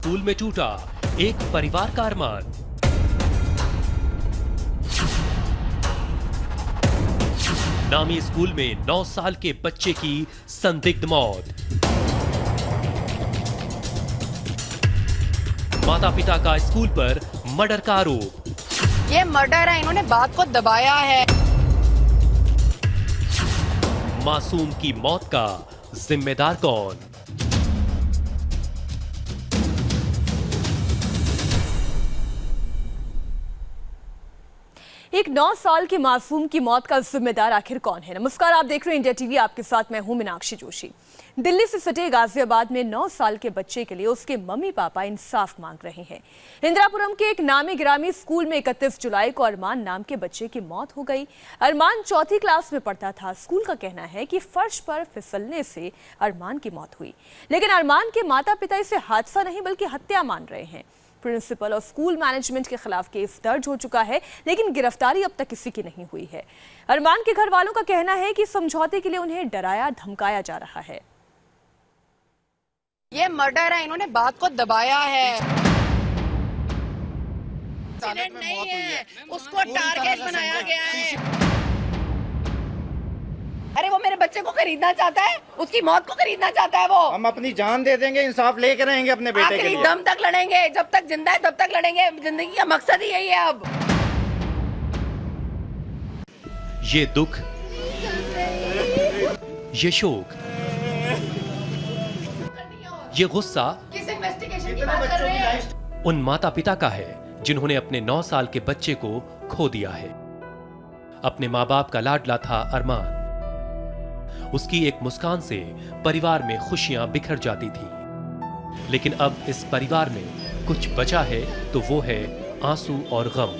School में टूटा एक परिवार का अरमान। नामी स्कूल में 9 साल के बच्चे की संदिग्ध मौत। माता पिता का स्कूल पर मर्डर का आरोप। ये मर्डर है, इन्होंने बात को दबाया है। मासूम की मौत का जिम्मेदार कौन? एक 9 साल के मासूम की मौत का जिम्मेदार आखिर कौन है? नमस्कार, आप देख रहे हैं इंडिया टीवी। आपके साथ मैं हूं मीनाक्षी जोशी। दिल्ली से सटे गाजियाबाद में 9 साल के बच्चे के लिए उसके मम्मी पापा इंसाफ मांग रहे हैं। इंदिरापुरम के एक नामी गिरामी स्कूल में 31 जुलाई को अरमान नाम के बच्चे की मौत हो गई। अरमान 4th क्लास में पढ़ता था। स्कूल का कहना है कि फर्श पर फिसलने से अरमान की मौत हुई, लेकिन अरमान के माता पिता इसे हादसा नहीं बल्कि हत्या मान रहे हैं। प्रिंसिपल और स्कूल मैनेजमेंट के खिलाफ केस दर्ज हो चुका है, लेकिन गिरफ्तारी अब तक किसी की नहीं हुई है। अरमान के घर वालों का कहना है कि समझौते के लिए उन्हें डराया धमकाया जा रहा है। ये मर्डर है, इन्होंने बात को दबाया है। नहीं है, उसको टारगेट बनाया गया है। अरे वो मेरे बच्चे को खरीदना चाहता है, उसकी मौत को खरीदना चाहता है। वो हम अपनी जान दे देंगे, इंसाफ लेके रहेंगे अपने बेटे के लिए। दम तक लड़ेंगे, जब तक जिंदा है तब तक लड़ेंगे। जिंदगी का मकसद ही यही है। अब ये दुख, ये शोक, ये गुस्सा किस इन्वेस्टिगेशन की बात कर रहे हैं? उन माता पिता का है जिन्होंने अपने 9 साल के बच्चे को खो दिया है। अपने माँ बाप का लाडला था अरमान। उसकी एक मुस्कान से परिवार में खुशियां बिखर जाती थी, लेकिन अब इस परिवार में कुछ बचा है तो वो है आंसू और गम।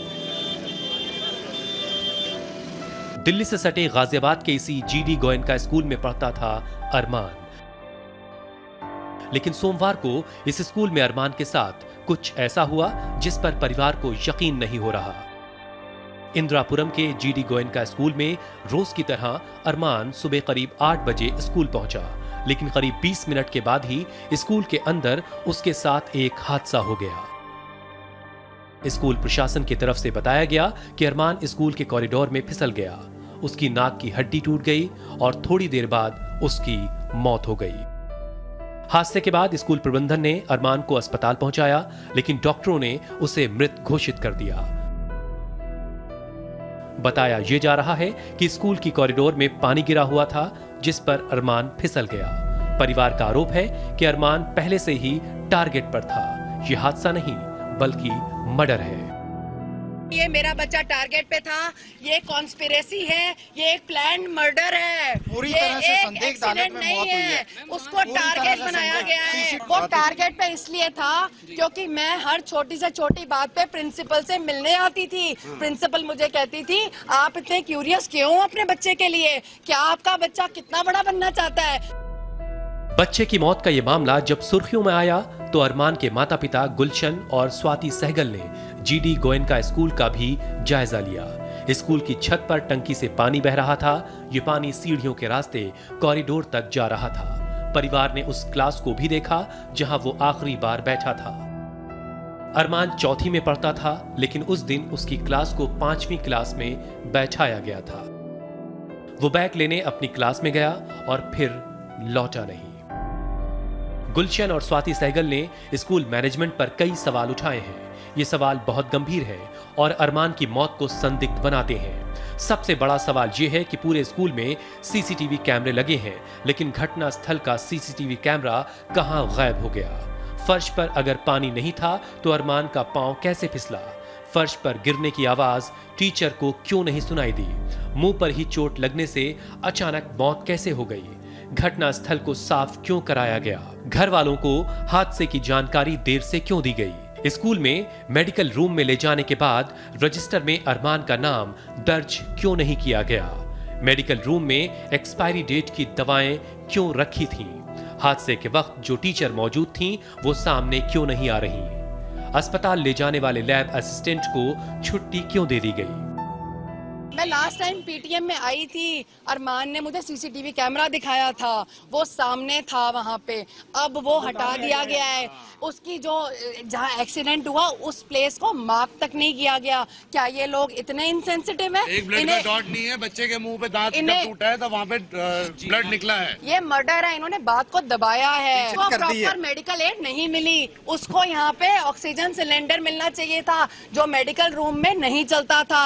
दिल्ली से सटे गाजियाबाद के इसी जीडी गोयनका स्कूल में पढ़ता था अरमान, लेकिन सोमवार को इस स्कूल में अरमान के साथ कुछ ऐसा हुआ जिस पर परिवार को यकीन नहीं हो रहा। इंदिरापुरम के जीडी गोयनका स्कूल में रोज की तरह अरमान सुबह करीब 8 बजे स्कूल पहुंचा, लेकिन करीब 20 मिनट के बाद ही स्कूल के अंदर उसके साथ एक हादसा हो गया। स्कूल प्रशासन की तरफ से बताया गया कि अरमान स्कूल के कॉरिडोर में फिसल गया। उसकी नाक की हड्डी टूट गई और थोड़ी देर बाद उसकी मौत हो गई। हादसे के बाद स्कूल प्रबंधन ने अरमान को अस्पताल पहुंचाया, लेकिन डॉक्टरों ने उसे मृत घोषित कर दिया। बताया यह जा रहा है कि स्कूल की कॉरिडोर में पानी गिरा हुआ था, जिस पर अरमान फिसल गया। परिवार का आरोप है कि अरमान पहले से ही टारगेट पर था। यह हादसा नहीं बल्कि मर्डर है। ये मेरा बच्चा टारगेट पे था। ये कॉन्स्पिरेसी है, ये एक प्लान मर्डर है। पूरी तरह से संदिग्ध हालत में मौत हुई है। उसको टारगेट बनाया गया है। वो टारगेट पे इसलिए था क्योंकि मैं हर छोटी से छोटी बात पे प्रिंसिपल से मिलने आती थी। प्रिंसिपल मुझे कहती थी, आप इतने क्यूरियस क्यों हो अपने बच्चे के लिए? क्या आपका बच्चा कितना बड़ा बनना चाहता है? बच्चे की मौत का यह मामला जब सुर्खियों में आया तो अरमान के माता पिता गुलशन और स्वाति सहगल ने जीडी गोयनका स्कूल का भी जायजा लिया। स्कूल की छत पर टंकी से पानी बह रहा था। यह पानी सीढ़ियों के रास्ते कॉरिडोर तक जा रहा था। परिवार ने उस क्लास को भी देखा जहां वो आखिरी बार बैठा था। अरमान 4th में पढ़ता था, लेकिन उस दिन उसकी क्लास को 5वीं क्लास में बैठाया गया था। वो बैग लेने अपनी क्लास में गया और फिर लौटा नहीं। गुलशन और स्वाति सहगल ने स्कूल मैनेजमेंट पर कई सवाल उठाए हैं। ये सवाल बहुत गंभीर है और अरमान की मौत को संदिग्ध बनाते हैं। सबसे बड़ा सवाल यह है कि पूरे स्कूल में सीसीटीवी कैमरे लगे हैं, लेकिन घटना स्थल का सीसीटीवी कैमरा कहां गायब हो गया? फर्श पर अगर पानी नहीं था तो अरमान का पांव कैसे फिसला? फर्श पर गिरने की आवाज टीचर को क्यों नहीं सुनाई दी? मुंह पर ही चोट लगने से अचानक मौत कैसे हो गई? घटना स्थल को साफ क्यों कराया गया? घर वालों को हादसे की जानकारी देर से क्यों दी गई? स्कूल में मेडिकल रूम में ले जाने के बाद रजिस्टर में अरमान का नाम दर्ज क्यों नहीं किया गया? मेडिकल रूम में एक्सपायरी डेट की दवाएं क्यों रखी थीं? हादसे के वक्त जो टीचर मौजूद थीं, वो सामने क्यों नहीं आ रही? अस्पताल ले जाने वाले लैब असिस्टेंट को छुट्टी क्यों दे दी गई? मैं लास्ट टाइम पीटीएम में आई थी, अरमान ने मुझे सीसीटीवी कैमरा दिखाया था, वो सामने था वहाँ पे, अब वो हटा दिया गया है। उसकी जो जहाँ एक्सीडेंट हुआ उस प्लेस को मार्क तक नहीं किया गया। क्या ये लोग इतने इंसेंसिटिव है? एक ब्लड का डॉट नहीं है, बच्चे के मुंह पे दांत जब टूटा है तो वहाँ पे ब्लड निकला है। ये मर्डर है, इन्होंने बात को दबाया है। उसको प्रॉपर मेडिकल एड नहीं मिली, उसको यहाँ पे ऑक्सीजन सिलेंडर मिलना चाहिए था जो मेडिकल रूम में नहीं चलता था।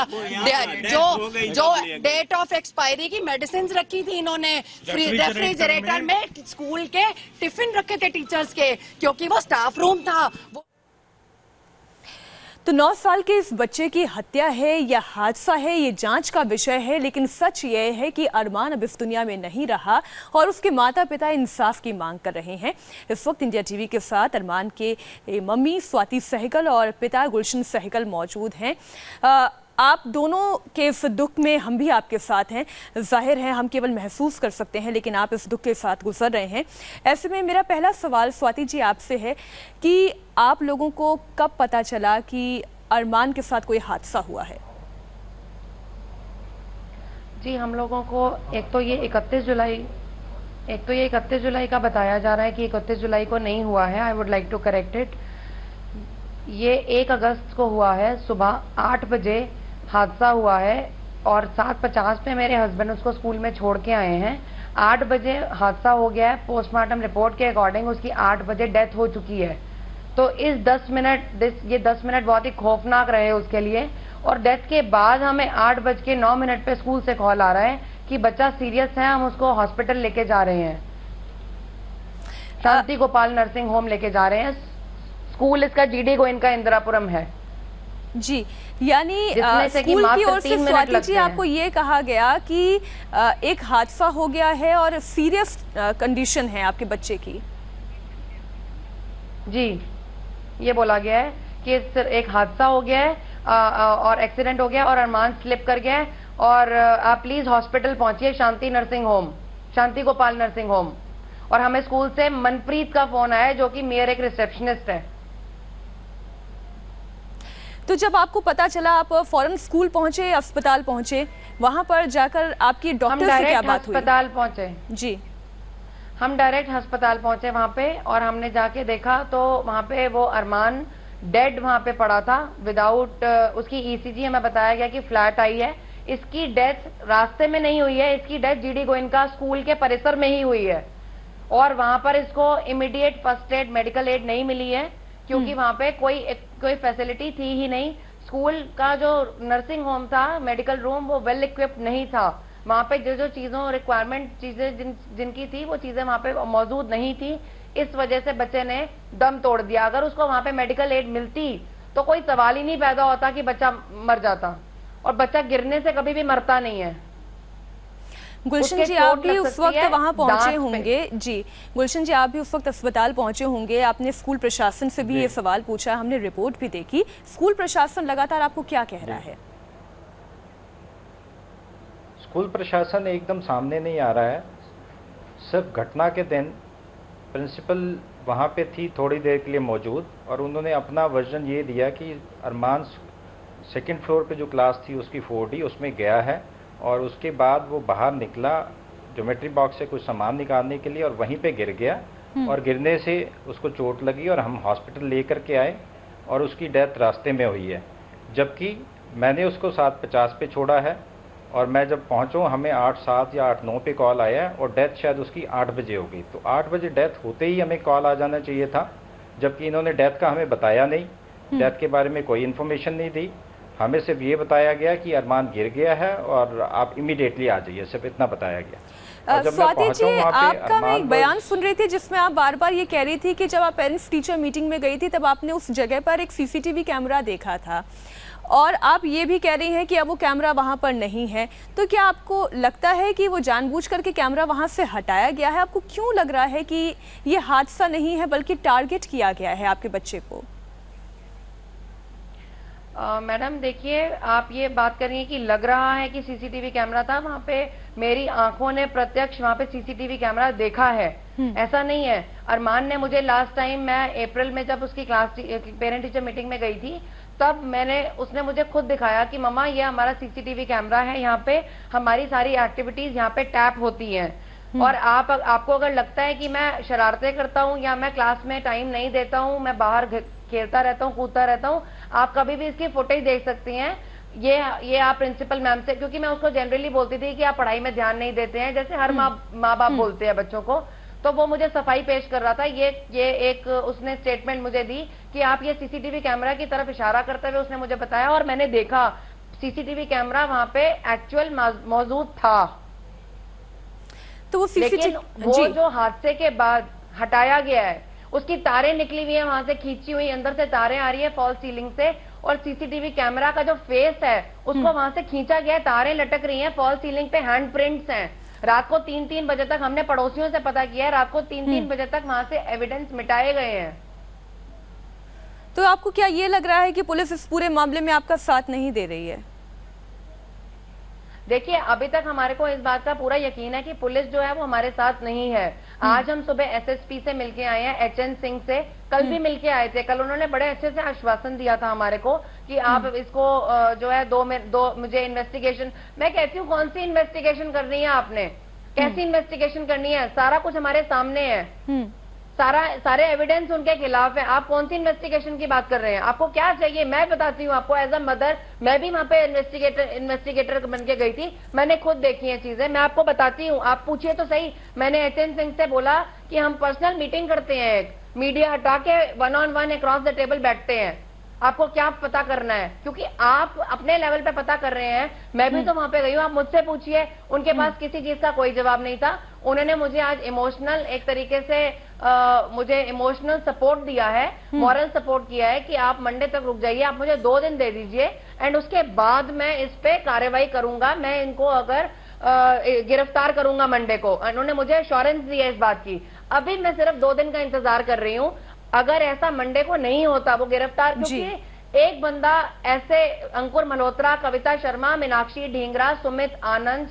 जो डेट ऑफ एक्सपायरी की मेडिसिन रखी थी इन्होंने रेफ्रिजरेटर में स्कूल के टिफिन रखे थे टीचर्स के, क्योंकि वो स्टाफ रूम था। तो 9 साल के इस बच्चे की हत्या है या हादसा है, ये जांच का विषय है, लेकिन सच ये है कि अरमान अब इस दुनिया में नहीं रहा और उसके माता पिता इंसाफ की मांग कर रहे हैं। इस वक्त इंडिया टीवी के साथ अरमान के मम्मी स्वाति सहगल और पिता गुलशन सहगल मौजूद हैं। आप दोनों के इस दुख में हम भी आपके साथ हैं। जाहिर है हम केवल महसूस कर सकते हैं, लेकिन आप इस दुख के साथ गुजर रहे हैं। ऐसे में मेरा पहला सवाल स्वाति जी आपसे है कि आप लोगों को कब पता चला कि अरमान के साथ कोई हादसा हुआ है? जी, हम लोगों को एक तो ये 31 जुलाई का बताया जा रहा है कि 31 जुलाई को नहीं हुआ है। I would like to correct it. ये 1 अगस्त को हुआ है, सुबह 8 बजे हादसा हुआ है और 7:50 पे मेरे हस्बैंड उसको स्कूल में छोड़ के आए हैं। 8 बजे हादसा हो गया है। पोस्टमार्टम रिपोर्ट के अकॉर्डिंग उसकी 8 बजे डेथ हो चुकी है। तो इस 10 मिनट बहुत ही खौफनाक रहे उसके लिए। और डेथ के बाद हमें 8:09 पे स्कूल से कॉल आ रहा है कि बच्चा सीरियस है, हम उसको हॉस्पिटल लेके जा रहे हैं, शांति गोपाल नर्सिंग होम लेके जा रहे हैं। स्कूल इसका जीडी गोयनका इंदिरापुरम है। जी, यानी स्कूल की ओर से स्वाति जी आपको ये कहा गया कि एक हादसा हो गया है और सीरियस कंडीशन है आपके बच्चे की। जी, ये बोला गया है कि एक हादसा हो गया है और एक्सीडेंट हो गया और अरमान स्लिप कर गया है और आप प्लीज हॉस्पिटल पहुंचिए, शांति गोपाल नर्सिंग होम। और हमें स्कूल से मनप्रीत का फोन आया जो कि मेयर एक रिसेप्शनिस्ट है। तो जब आपको पता चला आप फौरन स्कूल पहुंचे, अस्पताल पहुंचे, वहां पर जाकर आपकी डॉक्टर से क्या बात हुई? अस्पताल पहुंचे जी, हम डायरेक्ट अस्पताल पहुंचे वहां पे और हमने जाके देखा तो वहां पे वो अरमान डेड वहां पे पड़ा था विदाउट उसकी ईसीजी। हमें बताया गया कि फ्लैट आई है। इसकी डेथ रास्ते में नहीं हुई है, इसकी डेथ जीडी गोयनका स्कूल के परिसर में ही हुई है और वहां पर इसको immediate first aid medical aid नहीं मिली है क्योंकि वहां पे कोई फैसिलिटी थी ही नहीं। स्कूल का जो नर्सिंग होम था, मेडिकल रूम, वो वेल इक्विप्ड नहीं था। वहां पे जो चीजों रिक्वायरमेंट चीजें जिनकी थी वो चीजें वहां पे मौजूद नहीं थी। इस वजह से बच्चे ने दम तोड़ दिया। अगर उसको वहां पे मेडिकल एड मिलती तो कोई सवाल ही नहीं पैदा होता कि बच्चा मर जाता, और बच्चा गिरने से कभी भी मरता नहीं है। गुलशन जी आप भी उस वक्त वहां पहुंचे होंगे। जी, गुलशन जी आप भी उस वक्त अस्पताल पहुंचे होंगे। आपने स्कूल प्रशासन से भी ये सवाल पूछा, हमने रिपोर्ट भी देखी। स्कूल प्रशासन लगातार आपको क्या कह रहा है? स्कूल प्रशासन एकदम सामने नहीं आ रहा है। सिर्फ घटना के दिन प्रिंसिपल वहाँ पे थी थोड़ी देर के लिए मौजूद और उन्होंने अपना वर्जन ये दिया कि अरमान 2nd फ्लोर पे जो क्लास थी उसकी 4D उसमें गया है और उसके बाद वो बाहर निकला ज्योमेट्री बॉक्स से कुछ सामान निकालने के लिए और वहीं पे गिर गया और गिरने से उसको चोट लगी और हम हॉस्पिटल लेकर के आए और उसकी डेथ रास्ते में हुई है। जबकि मैंने उसको 7:50 पे छोड़ा है और मैं जब पहुंचा हमें 8:07 या 8:09 पे कॉल आया और डेथ शायद उसकी 8 बजे हो गई। तो 8 बजे डेथ होते ही हमें कॉल आ जाना चाहिए था, जबकि इन्होंने डेथ का हमें बताया नहीं, डेथ के बारे में कोई इन्फॉर्मेशन नहीं दी। हमें सिर्फ ये बताया गया कि अरमान गिर गया है और आप इमीडिएटली आ जाइए, सिर्फ इतना बताया गया। स्वाति जी, आपका मैं एक बयान सुन रही थी जिसमें आप बार बार ये कह रही थी कि जब आप पेरेंट्स टीचर मीटिंग में गई थी तब आपने उस जगह पर एक सीसीटीवी कैमरा देखा था और आप ये भी कह रही हैं कि अब वो कैमरा वहां पर नहीं है। तो क्या आपको लगता है कि वो जानबूझ करके कैमरा वहां से हटाया गया है? आपको क्यों लग रहा है कि ये हादसा नहीं है बल्कि टारगेट किया गया है आपके बच्चे को? मैडम देखिए, आप ये बात कर रही हैं कि लग रहा है कि सीसीटीवी कैमरा था। वहाँ पे मेरी आंखों ने प्रत्यक्ष वहाँ पे सीसीटीवी कैमरा देखा है। ऐसा नहीं है। अरमान ने मुझे लास्ट टाइम, मैं अप्रैल में जब उसकी क्लास पेरेंट टीचर मीटिंग में गई थी, तब उसने मुझे खुद दिखाया कि मम्मा ये हमारा सीसीटीवी कैमरा है, यहाँ पे हमारी सारी एक्टिविटीज यहाँ पे टैप होती हैं। और आपको अगर लगता है कि मैं शरारतें करता हूँ या मैं क्लास में टाइम नहीं देता हूँ, मैं बाहर खेलता रहता हूँ, कूदता रहता हूँ, आप कभी भी इसकी फुटेज देख सकती हैं। ये आप प्रिंसिपल मैम से, क्योंकि मैं उसको जनरली बोलती थी कि आप पढ़ाई में ध्यान नहीं देते हैं, जैसे हर माँ बाप बोलते हैं बच्चों को, तो वो मुझे सफाई पेश कर रहा था। ये एक उसने स्टेटमेंट मुझे दी कि आप ये सीसीटीवी कैमरा की तरफ इशारा करते हुए उसने मुझे बताया, और मैंने देखा सीसीटीवी कैमरा वहां पे एक्चुअल मौजूद था। तो वो लेकिन वो जो हादसे के बाद हटाया गया है, उसकी तारें निकली हुई है वहां से, खींची हुई अंदर से तारें आ रही है फॉल्स सीलिंग से, और सीसीटीवी कैमरा का जो फेस है उसको वहां से खींचा गया है, तारें लटक रही हैं, फॉल्स सीलिंग पे हैंड प्रिंट्स हैं। रात को 3-3 बजे तक, हमने पड़ोसियों से पता किया है, रात को 3-3 बजे तक वहां से एविडेंस मिटाए गए हैं। तो आपको क्या ये लग रहा है कि पुलिस इस पूरे मामले में आपका साथ नहीं दे रही है? देखिए, अभी तक हमारे को इस बात का पूरा यकीन है कि पुलिस जो है वो हमारे साथ नहीं है। आज हम सुबह एसएसपी से मिलके आए हैं, एचएन सिंह से, कल भी मिलके आए थे। कल उन्होंने बड़े अच्छे से आश्वासन दिया था हमारे को कि आप इसको जो है मुझे इन्वेस्टिगेशन, मैं कहती हूँ कौन सी इन्वेस्टिगेशन करनी है आपने, कैसी इन्वेस्टिगेशन करनी है, सारा कुछ हमारे सामने है, सारे एविडेंस उनके खिलाफ है, आप कौन सी इन्वेस्टिगेशन की बात कर रहे हैं? आपको क्या चाहिए? मैं बताती हूँ आपको, एज अ मदर मैं भी वहां पे इन्वेस्टिगेटर बन के गई थी, मैंने खुद देखी है चीजें, मैं आपको बताती हूँ, आप पूछिए तो सही। मैंने एचएन सिंह से बोला कि हम पर्सनल मीटिंग करते हैं, एक मीडिया हटा के 1-on-1 अक्रॉस द टेबल बैठते हैं, आपको क्या पता करना है, क्योंकि आप अपने लेवल पे पता कर रहे हैं, मैं भी तो वहां पे गई हूँ, आप मुझसे पूछिए। उनके पास किसी चीज का कोई जवाब नहीं था। उन्होंने मुझे आज इमोशनल एक तरीके से मुझे इमोशनल सपोर्ट दिया है, मॉरल सपोर्ट किया है कि आप मंडे तक रुक जाइए, आप मुझे 2 दिन दे दीजिए, एंड उसके बाद मैं इस पे कार्रवाई करूंगा, मैं इनको अगर गिरफ्तार करूंगा मंडे को। उन्होंने मुझे एश्योरेंस दी है इस बात की। अभी मैं सिर्फ 2 दिन का इंतजार कर रही हूँ। अगर ऐसा मंडे को नहीं होता वो गिरफ्तार, क्योंकि एक बंदा ऐसे, अंकुर मल्होत्रा, कविता शर्मा, मीनाक्षी ढींगरा, सुमित आनंद,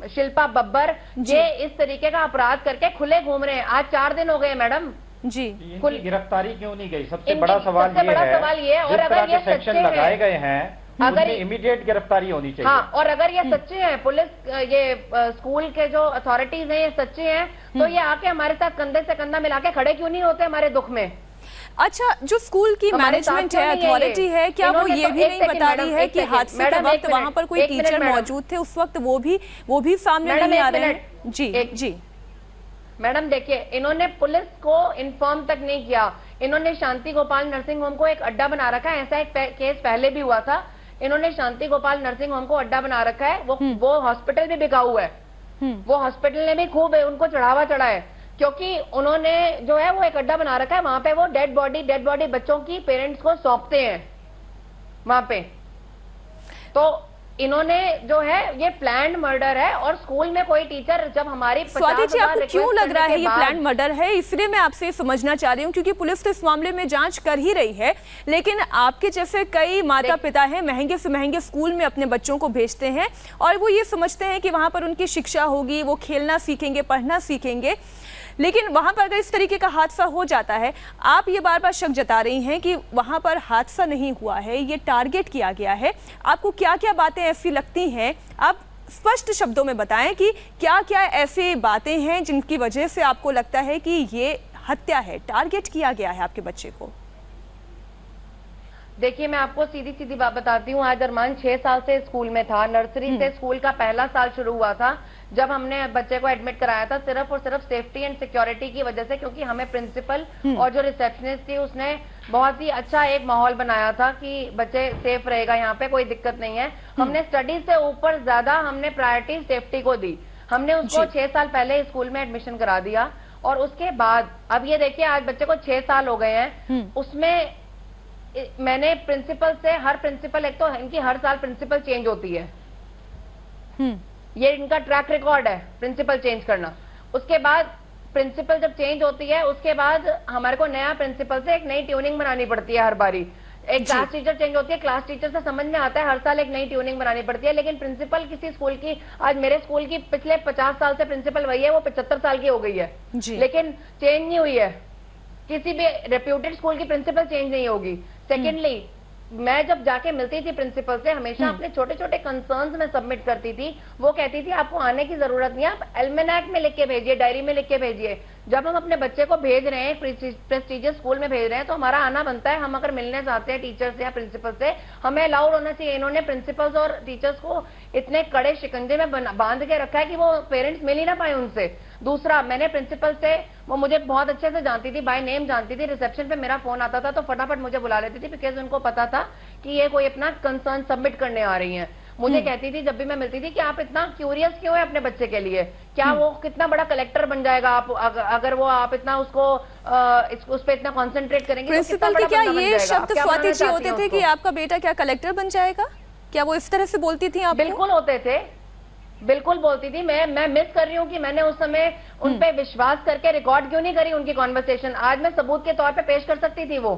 शिल्पा बब्बर, ये इस तरीके का अपराध करके खुले घूम रहे हैं। आज 4 दिन हो गए मैडम जी, इनकी गिरफ्तारी क्यों नहीं गई? सबसे बड़ा सवाल ये है, और अगर ये सेक्शन लगाए गए हैं, अगर इमीडिएट गिरफ्तारी होनी चाहिए। हाँ, और अगर ये सच्चे हैं, पुलिस ये स्कूल के जो अथॉरिटीज हैं ये सच्चे हैं, तो ये आके हमारे साथ कंधे से कंधा मिला के खड़े क्यों नहीं होते हमारे दुख में? अच्छा, जो स्कूल की मैनेजमेंट है, अथॉरिटी है, क्या वो ये भी नहीं बता रही है कि हादसे के वक्त वहां पर कोई टीचर मौजूद थे उस वक्त, वो भी सामने नहीं आ रहे हैं? जी मैडम, देखिए, इन्होंने पुलिस को इन्फॉर्म तक नहीं किया। इन्होंने शांति गोपाल नर्सिंग होम को एक अड्डा बना रखा है, ऐसा एक केस पहले भी हुआ था। इन्होंने शांति गोपाल नर्सिंग होम को अड्डा बना रखा है, वो हॉस्पिटल भी बिकाऊ है, वो हॉस्पिटल ने भी खूब उनको चढ़ावा चढ़ा है, क्योंकि उन्होंने जो है वो एक अड्डा बना रखा है, वहां पे वो डेड बॉडी बच्चों की पेरेंट्स को सौंपते हैं वहां पे। तो इन्होंने जो है ये प्लान्ड मर्डर है, और स्कूल में कोई टीचर जब हमारी स्वाति जी, आपको क्यों लग रहा है ये प्लान्ड मर्डर है? इसलिए मैं आपसे समझना चाह रही हूँ, क्योंकि पुलिस तो इस मामले में जांच कर ही रही है, लेकिन आपके जैसे कई माता पिता हैं, महंगे से महंगे स्कूल में अपने बच्चों को भेजते हैं, और वो ये समझते हैं कि वहां पर उनकी शिक्षा होगी, वो खेलना सीखेंगे, पढ़ना सीखेंगे, लेकिन वहां पर अगर इस तरीके का हादसा हो जाता है, आप ये बार बार शक जता रही हैं कि वहां पर हादसा नहीं हुआ है, ये टारगेट किया गया है। आपको क्या क्या बातें ऐसी लगती हैं? आप स्पष्ट शब्दों में बताएं कि क्या क्या ऐसी बातें हैं जिनकी वजह से आपको लगता है कि ये हत्या है, टारगेट किया गया है आपके बच्चे को। देखिए, मैं आपको सीधी सीधी बात बताती हूँ। आज अरमान 6 साल से स्कूल में था, नर्सरी से स्कूल का पहला साल शुरू हुआ था। जब हमने बच्चे को एडमिट कराया था, सिर्फ और सिर्फ सेफ्टी एंड सिक्योरिटी की वजह से, क्योंकि हमें प्रिंसिपल और जो रिसेप्शनिस्ट थी उसने बहुत ही अच्छा एक माहौल बनाया था कि बच्चे सेफ रहेगा, यहाँ पे कोई दिक्कत नहीं है। हमने स्टडी से ऊपर ज्यादा हमने प्रायोरिटी सेफ्टी को दी। हमने उसको 6 साल पहले स्कूल में एडमिशन करा दिया, और उसके बाद अब ये देखिए, आज बच्चे को 6 साल हो गए हैं। उसमें मैंने प्रिंसिपल से, हर प्रिंसिपल, एक तो इनकी हर साल प्रिंसिपल चेंज होती है, ये इनका ट्रैक रिकॉर्ड है प्रिंसिपल चेंज करना। उसके बाद प्रिंसिपल जब चेंज होती है, उसके बाद हमारे को नया प्रिंसिपल से एक नई ट्यूनिंग बनानी पड़ती है हर बारी। एक क्लास टीचर चेंज होती है, क्लास टीचर से समझ में आता है हर साल एक नई ट्यूनिंग बनानी पड़ती है, लेकिन प्रिंसिपल किसी स्कूल की, आज मेरे स्कूल की पिछले 50 साल से प्रिंसिपल वही है, वो 75 साल की हो गई है, लेकिन चेंज नहीं हुई है। किसी भी रेप्यूटेड स्कूल की प्रिंसिपल चेंज नहीं होगी। सेकेंडली, मैं जब जाके मिलती थी प्रिंसिपल से, हमेशा अपने छोटे छोटे कंसर्न्स में सबमिट करती थी। वो कहती थी आपको आने की जरूरत नहीं है, आप एल्मेनाक में लिख के भेजिए, डायरी में लिख के भेजिए। जब हम अपने बच्चे को भेज रहे हैं, प्रेस्टिजियस स्कूल में भेज रहे हैं, तो हमारा आना बनता है। हम अगर मिलने चाहते हैं टीचर से या प्रिंसिपल से, हमें अलाउड होना चाहिए। इन्होंने प्रिंसिपल्स और टीचर्स को इतने कड़े शिकंजे में बांध के रखा है कि वो पेरेंट्स मिल ही ना पाए उनसे। दूसरा, मैंने प्रिंसिपल से, वो मुझे बहुत अच्छे से जानती थी, बाय नेम जानती थी, रिसेप्शन पे मेरा फोन आता था तो फटाफट मुझे बुला लेती थी, बिकॉज उनको पता था कि ये कोई अपना कंसर्न सबमिट करने आ रही हैं। मुझे कहती थी जब भी मैं मिलती थी कि आप इतना क्यूरियस क्यों है अपने बच्चे के लिए, क्या वो कितना बड़ा कलेक्टर बन जाएगा आप अगर वो आप इतना उसको उस पर इतना कॉन्सेंट्रेट करेंगे। प्रिंसिपल के क्या ये शब्द स्वाति जी होते थे कि आपका बेटा क्या कलेक्टर बन जाएगा? क्या वो इस तरह से बोलती थी आपको? बिल्कुल होते थे, बिल्कुल बोलती थी। मैं मिस कर रही हूँ कि मैंने उस समय उन पे विश्वास करके रिकॉर्ड क्यों नहीं करी उनकी कॉन्वर्सेशन। आज मैं सबूत के तौर पे पेश कर सकती थी वो।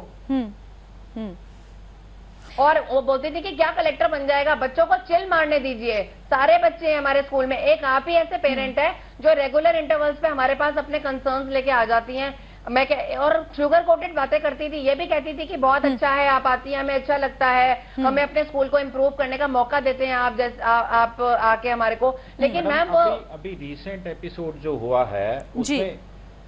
और वो बोलती थी कि क्या कलेक्टर बन जाएगा, बच्चों को चिल मारने दीजिए। सारे बच्चे हैं हमारे स्कूल में, एक आप ही ऐसे पेरेंट है जो रेगुलर इंटरवल्स पे हमारे पास अपने कंसर्न्स लेके आ जाती हैं। और शुगर कोटेड बातें करती थी, ये भी कहती थी कि बहुत अच्छा है आप आती हैं, हमें अच्छा लगता है, हमें अपने स्कूल को इम्प्रूव करने का मौका देते हैं आप आके हमारे को। लेकिन मैम वो अभी रिसेंट एपिसोड जो हुआ है उसमें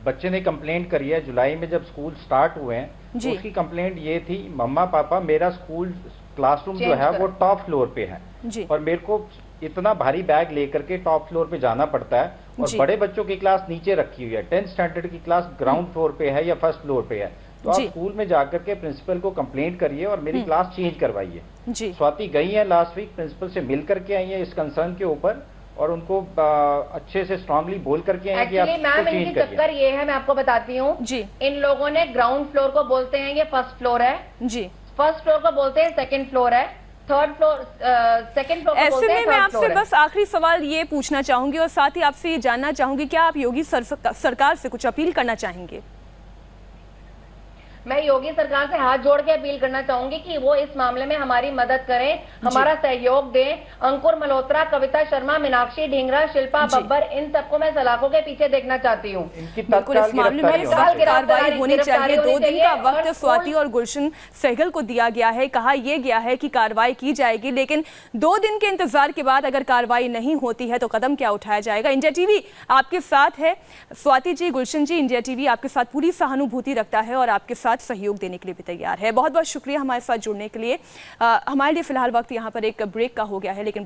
बच्चे ने कंप्लेंट करी है। जुलाई में जब स्कूल स्टार्ट हुए हैं तो उसकी कंप्लेंट ये थी, मम्मा पापा मेरा स्कूल क्लासरूम जो है वो टॉप फ्लोर पे है और मेरे को इतना भारी बैग लेकर के टॉप फ्लोर पे जाना पड़ता है और बड़े बच्चों की क्लास नीचे रखी हुई है। 10th स्टैंडर्ड की क्लास ग्राउंड फ्लोर पे है या फर्स्ट फ्लोर पे है। तो आप स्कूल में जाकर के प्रिंसिपल को कंप्लेंट करिए और मेरी क्लास चेंज करवाइए। स्वाति गई है लास्ट वीक, प्रिंसिपल से मिल करके आई है इस कंसर्न के ऊपर और उनको अच्छे से स्ट्रांगली बोल करके आए कि आप मैम इनकी चक्कर ये है, मैं आपको बताती हूँ। इन लोगों ने ग्राउंड फ्लोर को बोलते हैं ये फर्स्ट फ्लोर है जी, फर्स्ट फ्लोर को बोलते हैं सेकंड फ्लोर है, थर्ड फ्लोर सेकंड फ्लोर को बोलते हैं। ऐसे में मैं आपसे बस आखिरी सवाल ये पूछना चाहूंगी और साथ ही आपसे ये जानना चाहूंगी, क्या आप योगी सरकार से कुछ अपील करना चाहेंगे? मैं योगी सरकार से हाथ जोड़ के अपील करना चाहूंगी कि वो इस मामले में हमारी मदद करें, हमारा सहयोग दें। अंकुर मल्होत्रा, कविता शर्मा, मीनाक्षी ढींगरा, शिल्पा बब्बर, इन सबको मैं सलाखों के पीछे देखना चाहती हूँ। बिल्कुल, इस मामले में सख्त कार्रवाई होनी चाहिए। 2 दिन का वक्त स्वाति और गुलशन सहगल को दिया गया है। कहा यह गया है कि कार्रवाई की जाएगी, लेकिन 2 दिन के इंतजार के बाद अगर कार्रवाई नहीं होती है तो कदम क्या उठाया जाएगा? इंडिया टीवी आपके साथ है। स्वाति जी, गुलशन जी, इंडिया टीवी आपके साथ पूरी सहानुभूति रखता है और आपके साथ सहयोग देने के लिए भी तैयार है। बहुत बहुत शुक्रिया हमारे साथ जुड़ने के लिए। हमारे लिए फिलहाल वक्त यहाँ पर एक ब्रेक का हो गया है, लेकिन